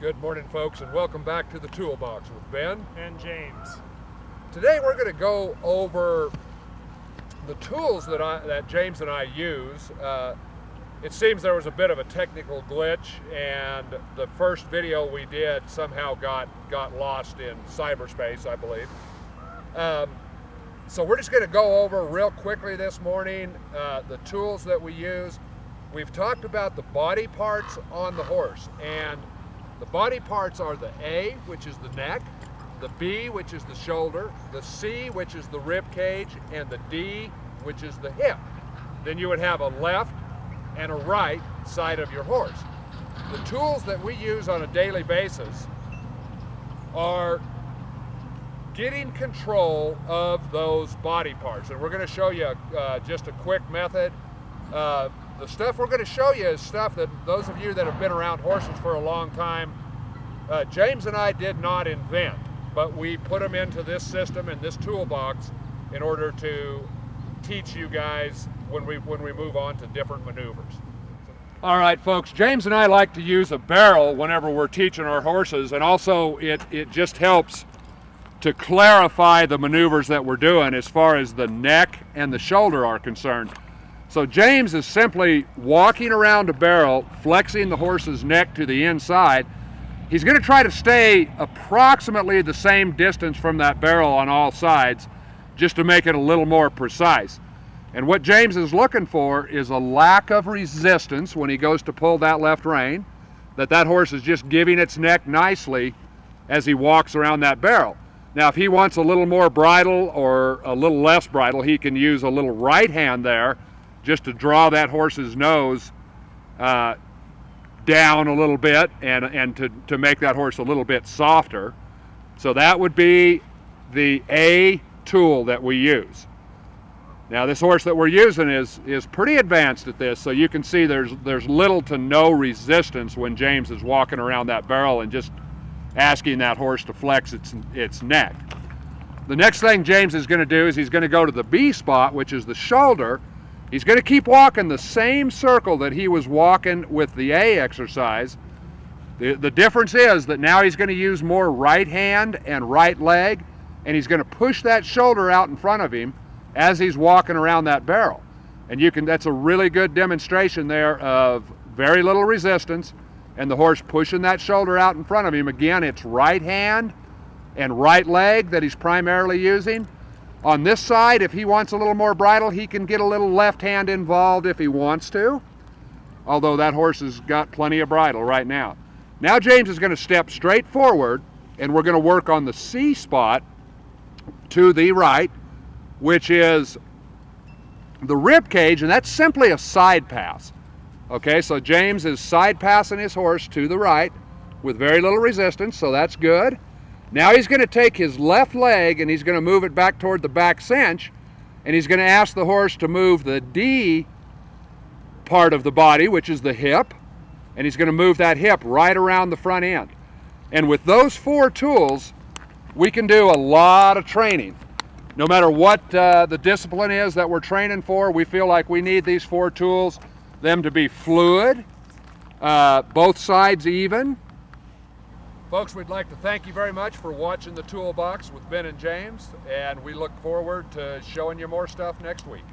Good morning, folks, and welcome back to the Toolbox with Ben and James. Today we're going to go over the tools that James and I use. It seems there was a bit of a technical glitch, and the first video we did somehow got lost in cyberspace, I believe. So we're just going to go over real quickly this morning the tools that we use. We've talked about the body parts on the horse, and the body parts are the A, which is the neck, the B, which is the shoulder, the C, which is the rib cage, and the D, which is the hip. Then you would have a left and a right side of your horse. The tools that we use on a daily basis are getting control of those body parts. And we're going to show you just a quick method. The stuff we're going to show you is stuff that those of you that have been around horses for a long time, James and I did not invent, but we put them into this system and this toolbox in order to teach you guys when we move on to different maneuvers. All right, folks, James and I like to use a barrel whenever we're teaching our horses, and also it just helps to clarify the maneuvers that we're doing as far as the neck and the shoulder are concerned. So James is simply walking around a barrel, flexing the horse's neck to the inside. He's going to try to stay approximately the same distance from that barrel on all sides, just to make it a little more precise. And what James is looking for is a lack of resistance when he goes to pull that left rein, that horse is just giving its neck nicely as he walks around that barrel. Now, if he wants a little more bridle or a little less bridle, he can use a little right hand there just to draw that horse's nose down a little bit and to make that horse a little bit softer. So that would be the A tool that we use. Now, this horse that we're using is pretty advanced at this, so you can see there's little to no resistance when James is walking around that barrel and just asking that horse to flex its neck. The next thing James is going to do is he's going to go to the B spot, which is the shoulder. He's going to keep walking the same circle that he was walking with the A exercise. The difference is that now he's going to use more right hand and right leg, and he's going to push that shoulder out in front of him as he's walking around that barrel. And that's a really good demonstration there of very little resistance and the horse pushing that shoulder out in front of him. Again, it's right hand and right leg that he's primarily using. On this side, if he wants a little more bridle, he can get a little left hand involved if he wants to, although that horse has got plenty of bridle right now. Now James is going to step straight forward, and we're going to work on the C spot to the right, which is the rib cage, and that's simply a side pass. Okay, so James is side passing his horse to the right with very little resistance, so that's good. Now he's going to take his left leg and he's going to move it back toward the back cinch, and he's going to ask the horse to move the D part of the body, which is the hip, and he's going to move that hip right around the front end. And with those four tools, we can do a lot of training. No matter what the discipline is that we're training for, we feel like we need these four tools, them to be fluid, both sides even. Folks, we'd like to thank you very much for watching the Toolbox with Ben and James, and we look forward to showing you more stuff next week.